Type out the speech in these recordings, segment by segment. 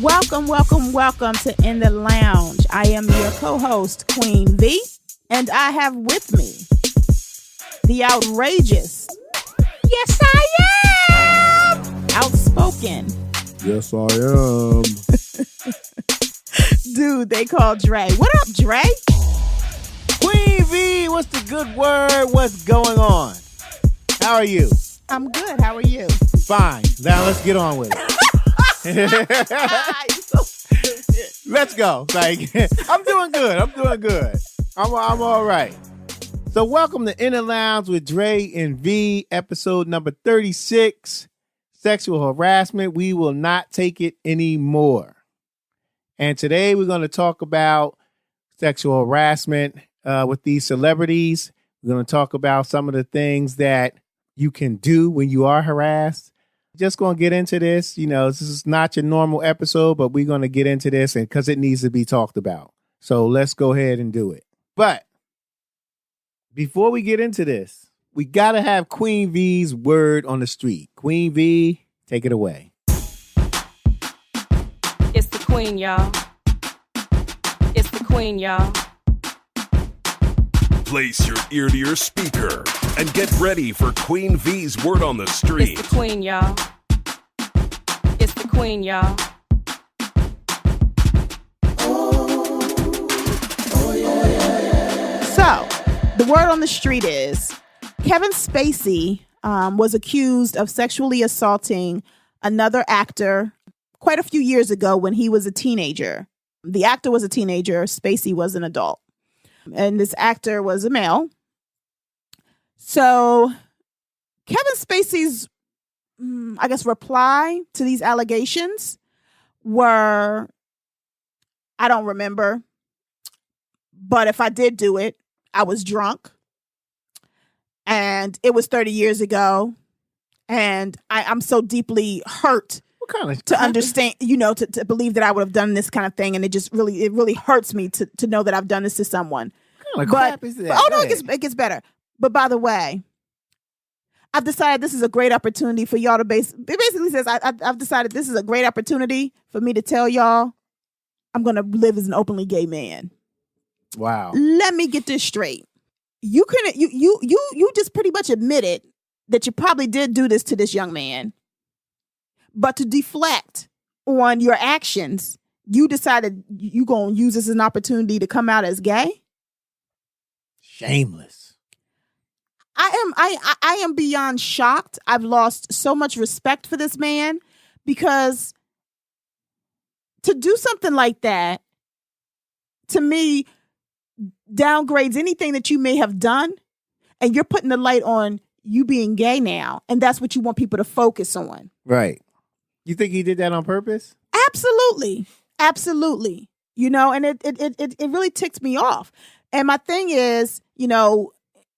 Welcome to In the Lounge. I am your co-host, Queen Vee, and I have with me the outrageous, yes I am, outspoken, yes I am, dude they call Dre. What up, Dre? Queen Vee, what's the good word? What's going on? How are you? I'm good. How are you? Fine. Now let's get on with it. Let's go. Like, I'm doing good. I'm all right. So welcome to Inner Lounge with Dre and Vee, episode number 36, Sexual Harassment. We will not take it anymore. And today we're going to talk about sexual harassment with these celebrities. We're going to talk about some of the things that you can do when you are harassed. Just going to get into this. You know, this is not your normal episode, but we're going to get into this and because it needs to be talked about. So let's go ahead and do it. But before we get into this, we got to have Queen Vee's word on the street. Queen Vee, take it away. It's the queen, y'all. It's the queen, y'all. Place your ear to your speaker and get ready for Queen Vee's word on the street. It's the queen, y'all. It's the queen, y'all. So, the word on the street is Kevin Spacey was accused of sexually assaulting another actor quite a few years ago when he was a teenager. The actor was a teenager. Spacey was an adult. And this actor was a male. So Kevin Spacey's, reply to these allegations were, I don't remember. But if I did do it, I was drunk. And it was 30 years ago. And I'm so deeply hurt to understand, to believe that I would have done this kind of thing. And it really hurts me to know that I've done this to someone. What kind of crap is that? Oh, no, it gets better. But by the way, I've decided this is a great opportunity for y'all to it basically says, I've decided this is a great opportunity for me to tell y'all I'm going to live as an openly gay man. Wow. Let me get this straight. You just pretty much admitted that you probably did do this to this young man. But to deflect on your actions, you decided you going to use this as an opportunity to come out as gay? Shameless. I am beyond shocked. I've lost so much respect for this man because to do something like that, to me, downgrades anything that you may have done, and you're putting the light on you being gay now, and that's what you want people to focus on. Right. You think he did that on purpose? Absolutely. And it really ticks me off. And my thing is,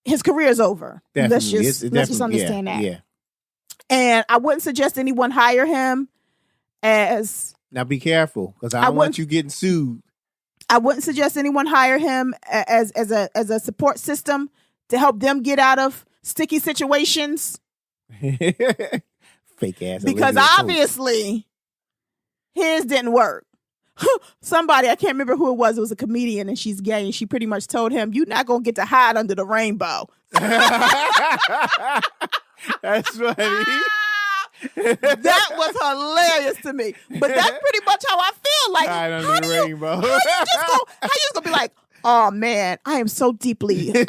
his career is over. Definitely. Let's just understand that. Yeah. And I wouldn't suggest anyone hire him as... Now be careful, because I don't want you getting sued. I wouldn't suggest anyone hire him as a support system to help them get out of sticky situations. Fake ass. Because obviously his didn't work. Somebody, I can't remember who it was a comedian, and she's gay, and she pretty much told him, you're not going to get to hide under the rainbow. That's funny. That was hilarious to me. But that's pretty much how I feel. Like, hide under the rainbow. How you just gonna be like, oh man, I am so deeply, hurt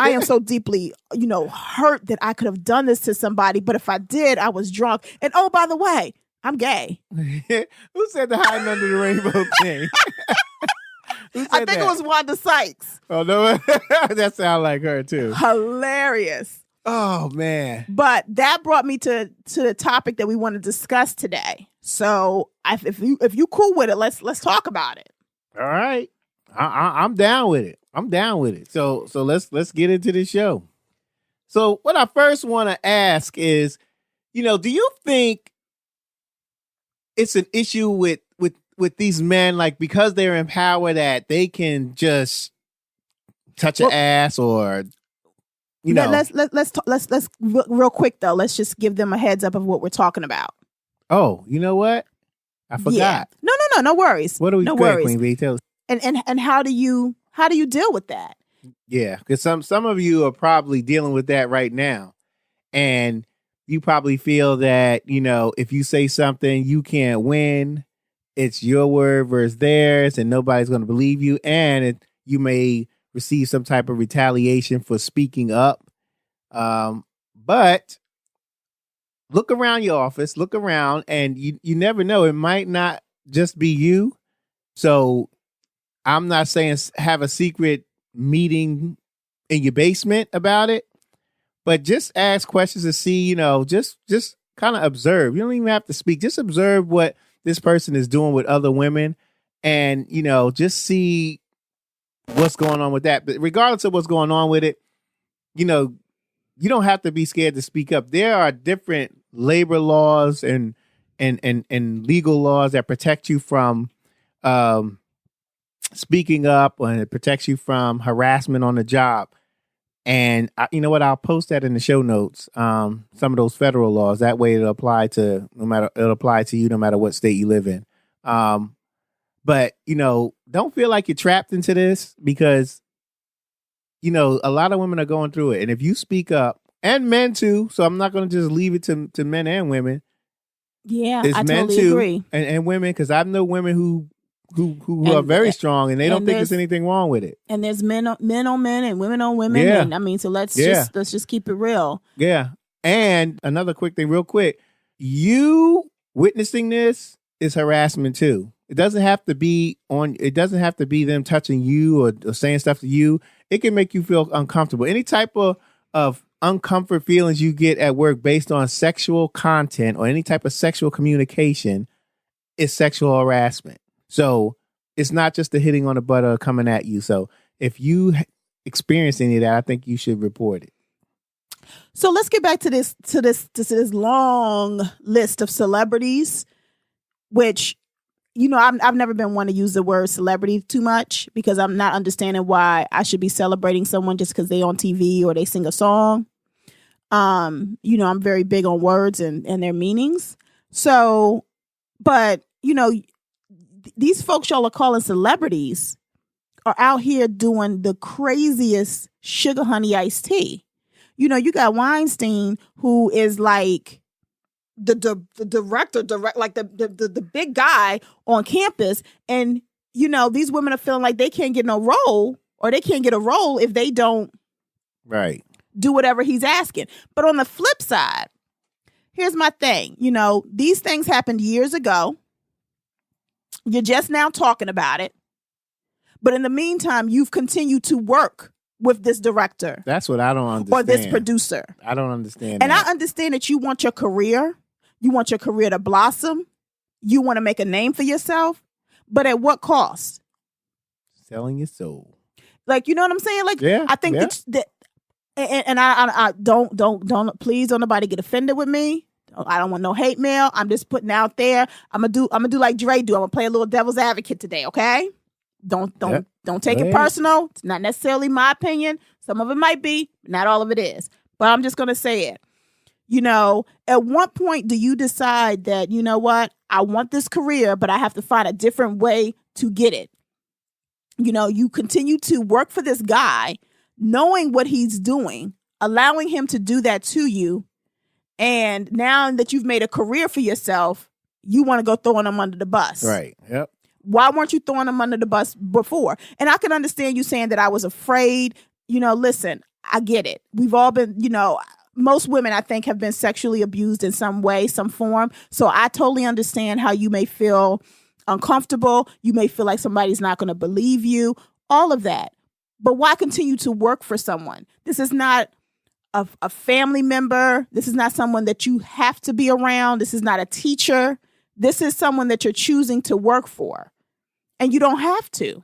that I could have done this to somebody. But if I did, I was drunk. And oh, by the way, I'm gay. Who said the hiding under the rainbow thing? I think it was Wanda Sykes. Oh, no. That sounds like her, too. Hilarious. Oh, man. But that brought me to the topic that we want to discuss today. So if you cool with it, let's talk about it. All right. I'm down with it. So let's get into the show. So what I first want to ask is, do you think it's an issue with these men, like, because they're in power, that they can just touch an ass, or let's real quick though. Let's just give them a heads up of what we're talking about. Oh, you know what? I forgot. No worries. What do we no go ahead, worries. Queen Vee? Tell us. And how do you deal with that? Yeah, because some of you are probably dealing with that right now. And you probably feel that, if you say something, you can't win. It's your word versus theirs, and nobody's going to believe you. And you may receive some type of retaliation for speaking up. But look around your office, look around, and you never know. It might not just be you. So I'm not saying have a secret meeting in your basement about it, but just ask questions to see, just kind of observe. You don't even have to speak. Just observe what this person is doing with other women and, just see what's going on with that. But regardless of what's going on with it, you don't have to be scared to speak up. There are different labor laws and legal laws that protect you from speaking up, and it protects you from harassment on the job. And you know what? I'll post that in the show notes. Some of those federal laws. That way, it'll apply to you no matter what state you live in. But don't feel like you're trapped into this, because a lot of women are going through it. And if you speak up, and men too, so I'm not going to just leave it to men and women. Yeah, it's I men totally too, agree. and women, because I know women who are very strong, and they don't think there's anything wrong with it. And there's men on men and women on women. Yeah. And I mean, so let's just keep it real. Yeah. And another quick thing, real quick, you witnessing this is harassment too. It doesn't have to be them touching you or saying stuff to you. It can make you feel uncomfortable. Any type of uncomfort feelings you get at work based on sexual content or any type of sexual communication is sexual harassment. So it's not just the hitting on the butt or coming at you. So if you experience any of that, I think you should report it. So let's get back to this long list of celebrities, which, I've never been one to use the word celebrity too much, because I'm not understanding why I should be celebrating someone just because they on TV or they sing a song. I'm very big on words and their meanings. So, but, these folks y'all are calling celebrities are out here doing the craziest sugar honey iced tea. You got Weinstein, who is like the director, like the big guy on campus. And, these women are feeling like they can't get no role, or they can't get a role if they don't do whatever he's asking. But on the flip side, here's my thing. These things happened years ago. You're just now talking about it. But in the meantime, you've continued to work with this director. That's what I don't understand. Or this producer. I don't understand And that. I understand that you want your career. You want your career to blossom. You want to make a name for yourself. But at what cost? Selling your soul. Like, you know what I'm saying? Like, yeah, I think that and I don't please don't nobody get offended with me. I don't want no hate mail. I'm just putting out there. I'm gonna do like Dre do. I'm gonna play a little devil's advocate today, okay? Don't take it personal. It's not necessarily my opinion. Some of it might be, not all of it is. But I'm just gonna say it. At what point do you decide that, you know what, I want this career, but I have to find a different way to get it? You continue to work for this guy, knowing what he's doing, allowing him to do that to you. And now that you've made a career for yourself, you want to go throwing him under the bus. Right. Yep. Why weren't you throwing him under the bus before? And I can understand you saying that I was afraid. Listen, I get it. We've all been, most women, I think, have been sexually abused in some way, some form. So I totally understand how you may feel uncomfortable. You may feel like somebody's not going to believe you, all of that. But why continue to work for someone? This is not a family member. This is not someone that you have to be around. This is not a teacher. This is someone that you're choosing to work for. And you don't have to.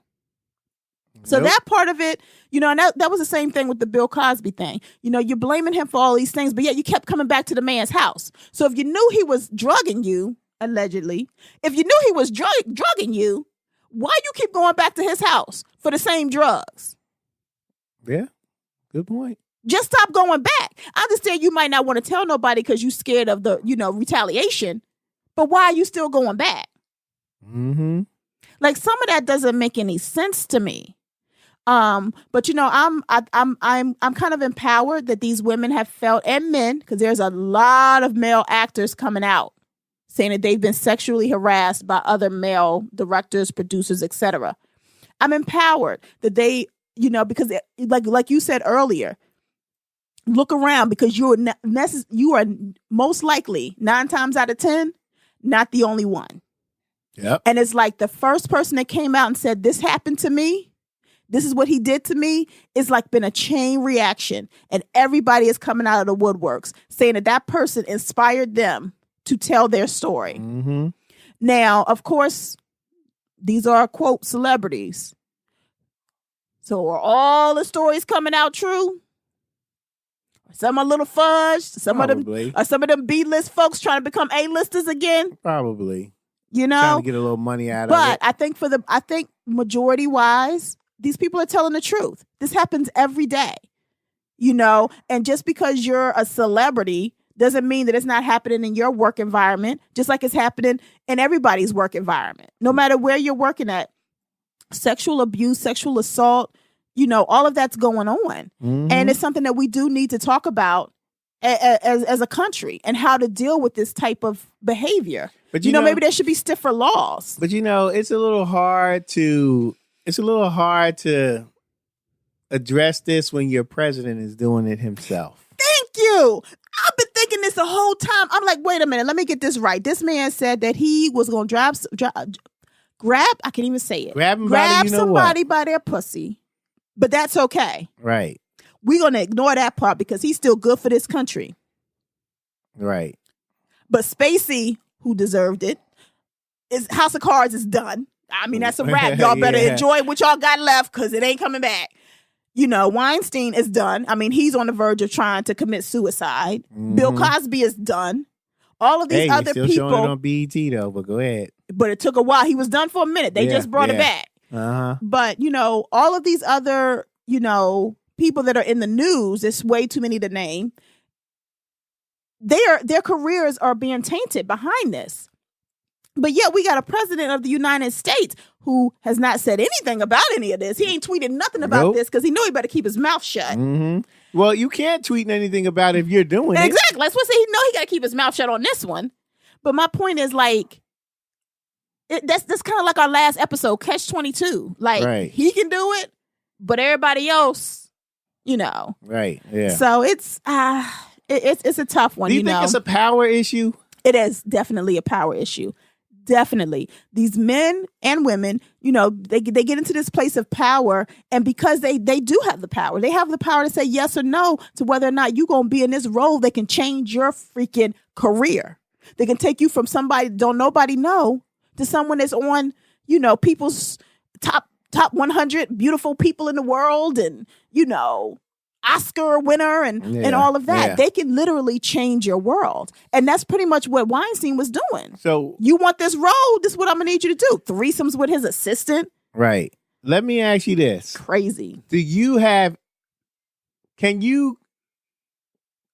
So that part of it, and that was the same thing with the Bill Cosby thing. You're blaming him for all these things, but yet you kept coming back to the man's house. So if you knew he was drugging you, allegedly, if you knew he was drugging you, why you keep going back to his house for the same drugs? Yeah, good point. Just stop going back. I understand you might not want to tell nobody because you're scared of the, retaliation, but why are you still going back? Mm-hmm. Like some of that doesn't make any sense to me. But you know, I'm kind of empowered that these women have felt, and men, because there's a lot of male actors coming out saying that they've been sexually harassed by other male directors, producers, etc. I'm empowered that they, you know, because like you said earlier, look around, because you are most likely 9 times out of 10 not the only one. Yep. And it's like the first person that came out and said, this happened to me, this is what he did to me, it's like been a chain reaction. And everybody is coming out of the woodworks saying that person inspired them to tell their story. Mm-hmm. Now, of course, these are, quote, celebrities. So are all the stories coming out true? Some are a little fudged. Some of them B-list folks trying to become A-listers again. Probably. You know? Trying to get a little money out of it. But I think majority wise, these people are telling the truth. This happens every day. You know, and just because you're a celebrity doesn't mean that it's not happening in your work environment, just like it's happening in everybody's work environment. No matter where you're working at, sexual abuse, sexual assault, you know, all of that's going on. Mm-hmm. And it's something that we do need to talk about as a country, and how to deal with this type of behavior. But you know, maybe there should be stiffer laws. But you know, it's a little hard to address this when your president is doing it himself. Thank you. I've been thinking this the whole time. I'm like, wait a minute, let me get this right. This man said that he was going to grab, I can't even say it. Grab somebody by their pussy. But that's okay. Right. We're going to ignore that part because he's still good for this country. Right. But Spacey, who deserved it, House of Cards is done. I mean, that's a wrap. Y'all better enjoy what y'all got left because it ain't coming back. You know, Weinstein is done. I mean, he's on the verge of trying to commit suicide. Mm-hmm. Bill Cosby is done. All of these other still people. Showing it on BET though, but go ahead. But it took a while. He was done for a minute. They just brought it back. Uh-huh. But, you know, all of these other, you know, people that are in the news, it's way too many to name. Their careers are being tainted behind this. But yet we got a president of the United States who has not said anything about any of this. He ain't tweeted nothing about this because he knew he better keep his mouth shut. Mm-hmm. Well, you can't tweet anything about it if you're doing it. Exactly. That's what I say. He know he got to keep his mouth shut on this one. But my point is, like, that's kind of like our last episode, Catch-22. Like, he can do it, but everybody else, you know. Right. Yeah. So it's a tough one. Do you think it's a power issue? It is definitely a power issue. Definitely. These men and women, you know, they get into this place of power, and because they do have the power, they have the power to say yes or no to whether or not you're going to be in this role. They can change your freaking career. They can take you from somebody don't nobody know to someone that's on, you know, people's top 100 beautiful people in the world, and, you know, Oscar winner and all of that. Yeah. They can literally change your world. And that's pretty much what Weinstein was doing. So you want this role? This is what I'm going to need you to do. Threesomes with his assistant. Right. Let me ask you this. Crazy. Can you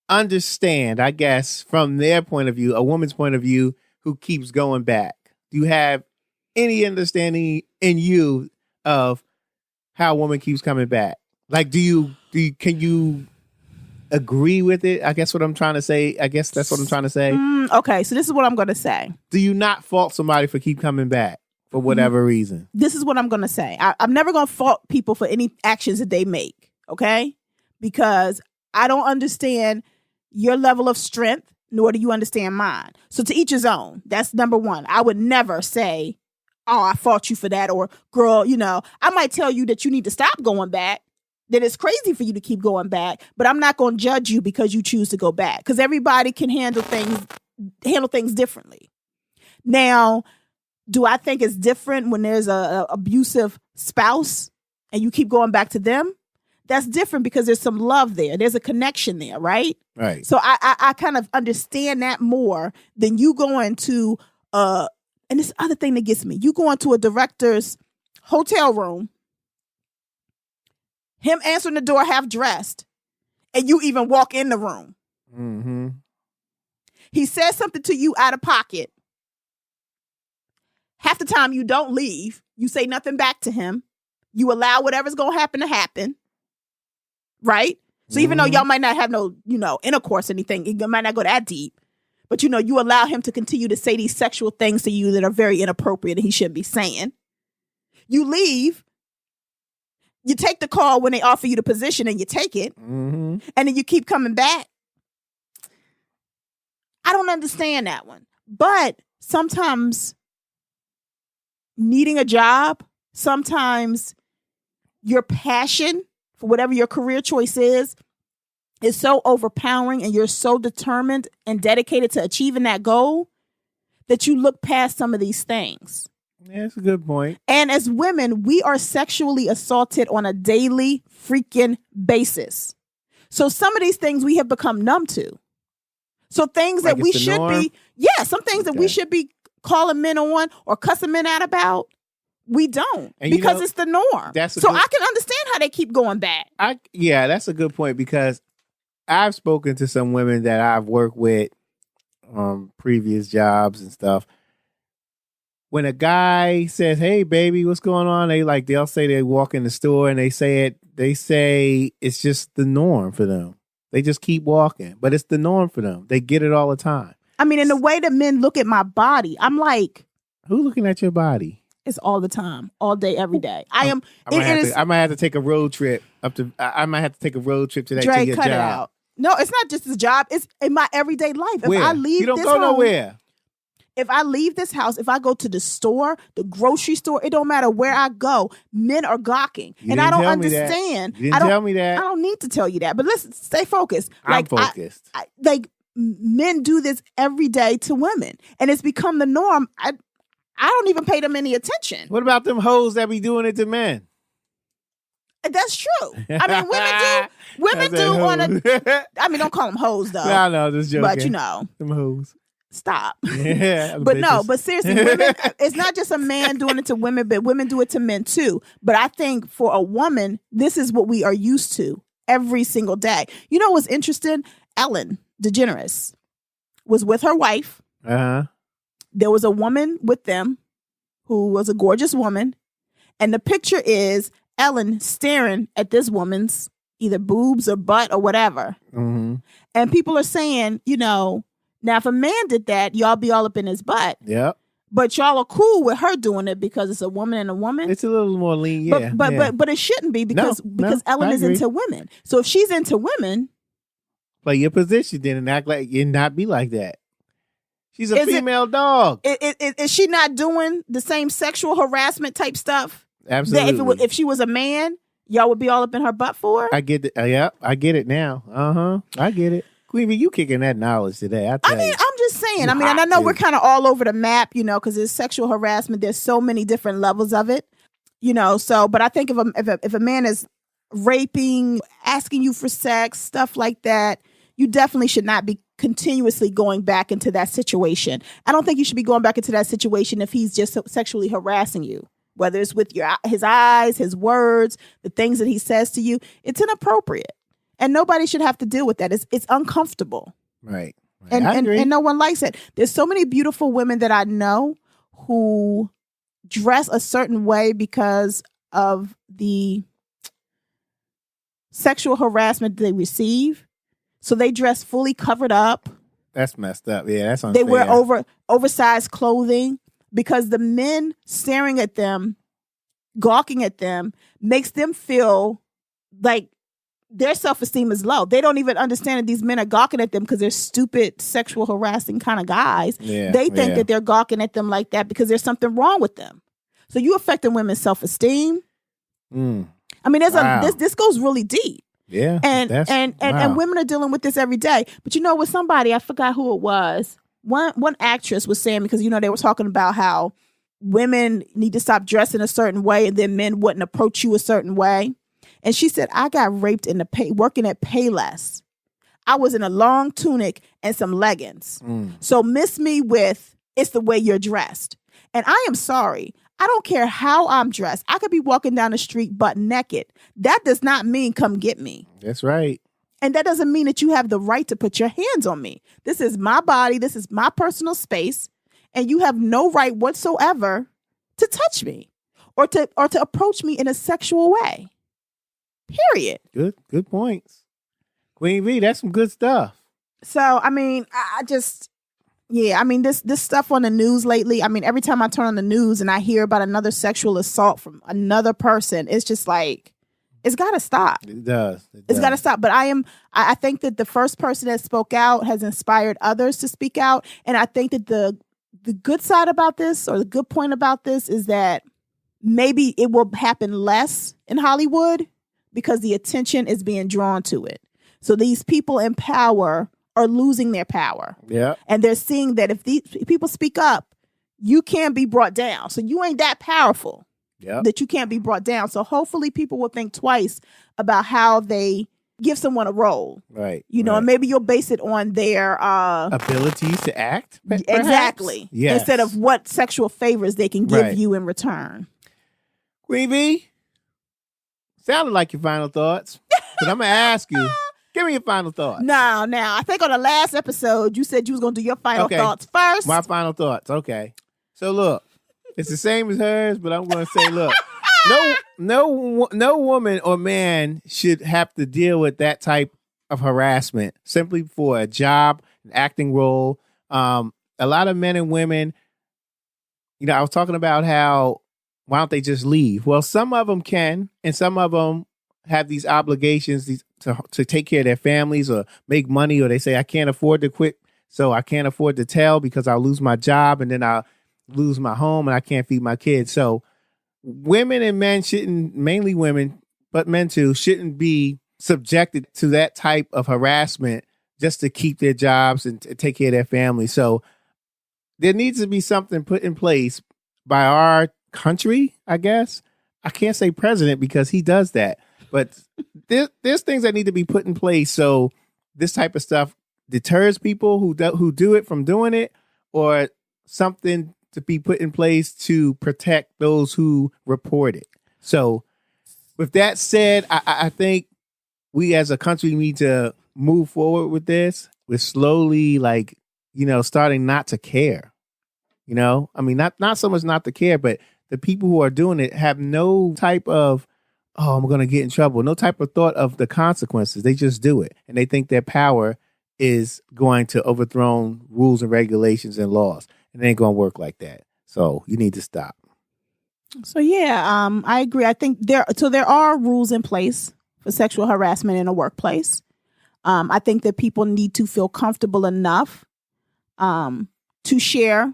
understand, I guess, from their point of view, a woman's point of view who keeps going back? Do you have any understanding in you of how a woman keeps coming back? Like, can you agree with it? I guess what I'm trying to say. I guess that's what I'm trying to say. Okay, so this is what I'm going to say. Do you not fault somebody for keep coming back for whatever reason? This is what I'm going to say. I'm never going to fault people for any actions that they make, okay? Because I don't understand your level of strength, nor do you understand mine. So to each his own. That's number one. I would never say, oh, I fault you for that, or girl, you know, I might tell you that you need to stop going back, that it's crazy for you to keep going back, but I'm not going to judge you because you choose to go back, because everybody can handle things differently. Now, do I think it's different when there's a abusive spouse and you keep going back to them? That's different because there's some love there. There's a connection there, right? Right. So I kind of understand that more than you going to, and this other thing that gets me, you going to a director's hotel room, him answering the door half dressed, and you even walk in the room. Mm-hmm. He says something to you out of pocket. Half the time you don't leave. You say nothing back to him. You allow whatever's going to happen. Right? So even though y'all might not have no, intercourse or anything, it might not go that deep. But, you allow him to continue to say these sexual things to you that are very inappropriate and he shouldn't be saying. You leave. You take the call when they offer you the position and you take it. Mm-hmm. And then you keep coming back. I don't understand that one. But sometimes needing a job, sometimes your passion for whatever your career choice is so overpowering and you're so determined and dedicated to achieving that goal that you look past some of these things. Yeah, that's a good point. And as women, we are sexually assaulted on a daily freaking basis. So some of these things we have become numb to. So things Like that we it's the should norm? be, some things that we should be calling men on or cussing men out about, we don't. And because it's the norm. that's a so good- I can understand how they keep going back. That's a good point because I've spoken to some women that I've worked with previous jobs and stuff. When a guy says, "Hey, baby, what's going on?" They'll say they walk in the store and they say it's just the norm for them. They just keep walking, but it's the norm for them. They get it all the time. I mean, in the way that men look at my body, I'm like, who's looking at your body? It's all the time, all day, every day. I might have to take a road trip I might have to take a road trip to that Dre, to your cut job. it out. No, it's not just his job. It's in my everyday life. Where? If I leave You don't this go home, nowhere. If I leave this house, if I go to the store, the grocery store, it don't matter where I go, men are gawking. You and I didn't don't tell me that. understand. You didn't tell me that. I don't need to tell you that. But listen, stay focused. I'm focused. Men do this every day to women. And it's become the norm. I don't even pay them any attention. What about them hoes that be doing it to men? That's true. I mean, women do on a, I mean, don't call them hoes though. No, just joking. But them hoes. Stop. Yeah, But bitches. no, but seriously, women, it's not just a man doing it to women, but women do it to men too. But I think for a woman, this is what we are used to every single day. You know what's interesting? Ellen DeGeneres was with her wife. Uh-huh. There was a woman with them who was a gorgeous woman. And the picture is Ellen staring at this woman's either boobs or butt or whatever. Mm-hmm. And people are saying, now if a man did that, y'all be all up in his butt. Yep. But y'all are cool with her doing it because it's a woman and a woman. It's a little more lean, yeah. But it shouldn't be because Ellen I is agree. into women. So if she's into women, Play your position then and act like you not be like that. She's a female dog. is she not doing the same sexual harassment type stuff? Absolutely. That if she was a man, y'all would be all up in her butt for her? I get it. Yeah, I get it now. Uh-huh. I get it. Queen Vee, you kicking that knowledge today. I I'm just saying. You I mean, and I have know to. we're kind of all over the map, because there's sexual harassment. There's so many different levels of it, So, but I think if a man is raping, asking you for sex, stuff like that, you definitely should not be continuously going back into that situation. I don't think you should be going back into that situation if he's just sexually harassing you, whether it's with his eyes, his words, the things that he says to you. It's inappropriate. And nobody should have to deal with that. It's uncomfortable. Right. And, I agree. and no one likes it. There's so many beautiful women that I know who dress a certain way because of the sexual harassment they receive. So they dress fully covered up. That's messed up. Yeah, that's unfair. They wear oversized clothing because the men staring at them, gawking at them, makes them feel like their self-esteem is low. They don't even understand that these men are gawking at them because they're stupid, sexual harassing kind of guys. Yeah, they think that they're gawking at them like that because there's something wrong with them. So you affecting women's self-esteem. I mean, this goes really deep. Yeah. And women are dealing with this every day. But with somebody, I forgot who it was. One actress was saying, because they were talking about how women need to stop dressing a certain way and then men wouldn't approach you a certain way. And she said, I got raped working at Payless. I was in a long tunic and some leggings. So miss me with, it's the way you're dressed. And I am sorry. I don't care how I'm dressed. I could be walking down the street butt naked. That does not mean come get me. That's right. And that doesn't mean that you have the right to put your hands on me. This is my body. This is my personal space. and you have no right whatsoever to touch me or to approach me in a sexual way. Period. Good points. Queen Vee, that's some good stuff. So, I mean, I just, yeah, I mean, this stuff on the news lately, I mean, every time I turn on the news and I hear about another sexual assault from another person, it's just like, it's got to stop. It does. It's got to stop. But I think that the first person that spoke out has inspired others to speak out. And I think that the good side about this, or the good point about this, is that maybe it will happen less in Hollywood because the attention is being drawn to it. So these people in power are losing their power. Yeah. And they're seeing that if these people speak up, you can be brought down. So you ain't that powerful that you can't be brought down. So hopefully people will think twice about how they give someone a role. Right. You know, and maybe you'll base it on their abilities to act. Perhaps? Exactly. Yes. Instead of what sexual favors they can give you in return. Queen Vee, sounded like your final thoughts, but I'm going to ask you, give me your final thoughts. No, now, I think on the last episode, you said you was going to do your final thoughts first. My final thoughts. Okay. So look, it's the same as hers, but I'm going to say, look, no woman or man should have to deal with that type of harassment simply for a job, an acting role. A lot of men and women, you know, I was talking about how, why don't they just leave? Well, some of them can, and some of them have these obligations to take care of their families or make money, or they say, I can't afford to quit, so I can't afford to tell because I'll lose my job and then I'll lose my home and I can't feed my kids. So women and men shouldn't, mainly women, but men too, shouldn't be subjected to that type of harassment just to keep their jobs and to take care of their families. So there needs to be something put in place by our country, I guess. I can't say president because he does that. But there's things that need to be put in place so this type of stuff deters people who do it from doing it, or something to be put in place to protect those who report it. So with that said, I think we as a country need to move forward with this. We're slowly, like, you know, starting not to care. You know, I mean, not so much not to care, but the people who are doing it have no type of, oh, I'm going to get in trouble. No type of thought of the consequences. They just do it. And they think their power is going to overthrow rules and regulations and laws. And it ain't going to work like that. So you need to stop. So, yeah, I agree. I think there are rules in place for sexual harassment in a workplace. I think that people need to feel comfortable enough to share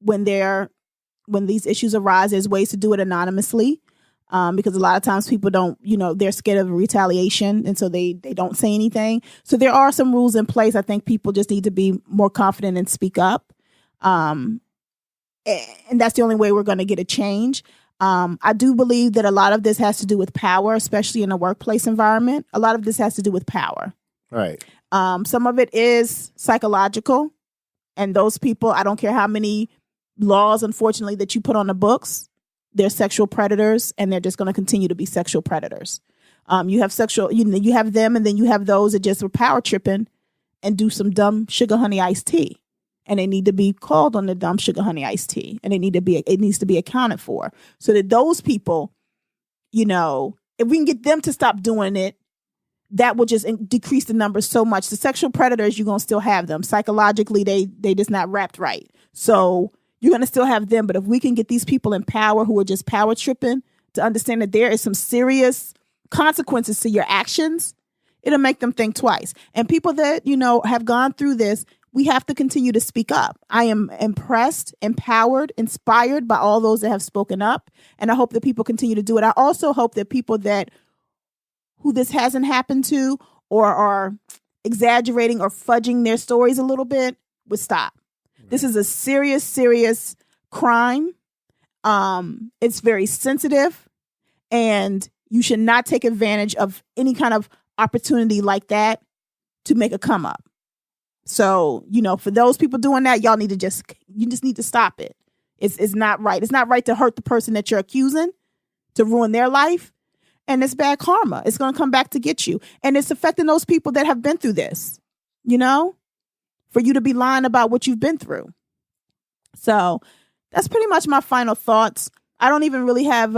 when these issues arise. There's ways to do it anonymously. Because a lot of times people don't, you know, they're scared of retaliation. And so they don't say anything. So there are some rules in place. I think people just need to be more confident and speak up. And that's the only way we're going to get a change. I do believe that a lot of this has to do with power, especially in a workplace environment. A lot of this has to do with power. Right. Some of it is psychological. And those people, I don't care how many laws, unfortunately, that you put on the books, they're sexual predators, and they're just going to continue to be sexual predators. You have you have them, and then you have those that just were power tripping and do some dumb sugar honey iced tea, and they need to be called on the dumb sugar honey iced tea, and it needs to be accounted for, so that those people, you know, if we can get them to stop doing it, that will just decrease the numbers so much. The sexual predators, you're gonna still have them psychologically; they just not wrapped right, so you're going to still have them. But if we can get these people in power who are just power tripping to understand that there is some serious consequences to your actions, it'll make them think twice. And people that, you know, have gone through this, we have to continue to speak up. I am impressed, empowered, inspired by all those that have spoken up. And I hope that people continue to do it. I also hope that people who this hasn't happened to, or are exaggerating or fudging their stories a little bit, would stop. This is a serious, serious crime. It's very sensitive, and you should not take advantage of any kind of opportunity like that to make a come up. So, you know, for those people doing that, you just need to stop it. It's not right. It's not right to hurt the person that you're accusing, to ruin their life. And it's bad karma. It's going to come back to get you. And it's affecting those people that have been through this, you know? For you to be lying about what you've been through. So that's pretty much my final thoughts. I don't even really have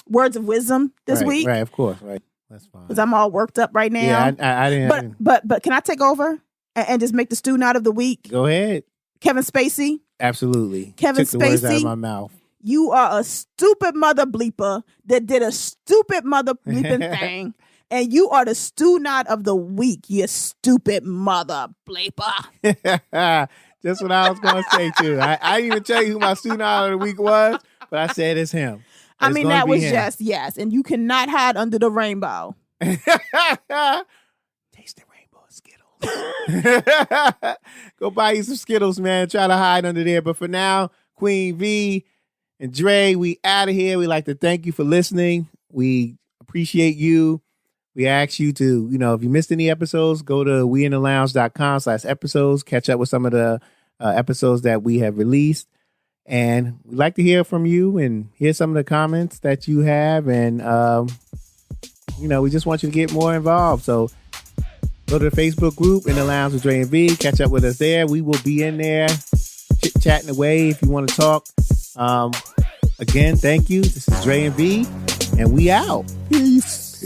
words of wisdom this week. Right, of course. Right. That's fine. Because I'm all worked up right now. Yeah, I didn't. But can I take over and just make the student out of the week? Go ahead. Kevin Spacey. Absolutely. Kevin Took the words out of Spacey. my mouth. You are a stupid mother bleeper that did a stupid mother bleeping thing. And you are the stew-knot of the week, you stupid mother bleeper. Just what I was going to say, too. I didn't even tell you who my stew-knot of the week was, but I said it's him. I mean, that was just, yes. And you cannot hide under the rainbow. Taste the rainbow Skittles. Go buy you some Skittles, man. Try to hide under there. But for now, Queen Vee and Dre, we out of here. We like to thank you for listening. We appreciate you. We ask you to, if you missed any episodes, go to weinthelounge.com/episodes. Catch up with some of the episodes that we have released. And we'd like to hear from you and hear some of the comments that you have. And, we just want you to get more involved. So go to the Facebook group, In the Lounge with Dre and Vee. Catch up with us there. We will be in there chit-chatting away if you want to talk. Again, thank you. This is Dre and Vee, and we out. Peace.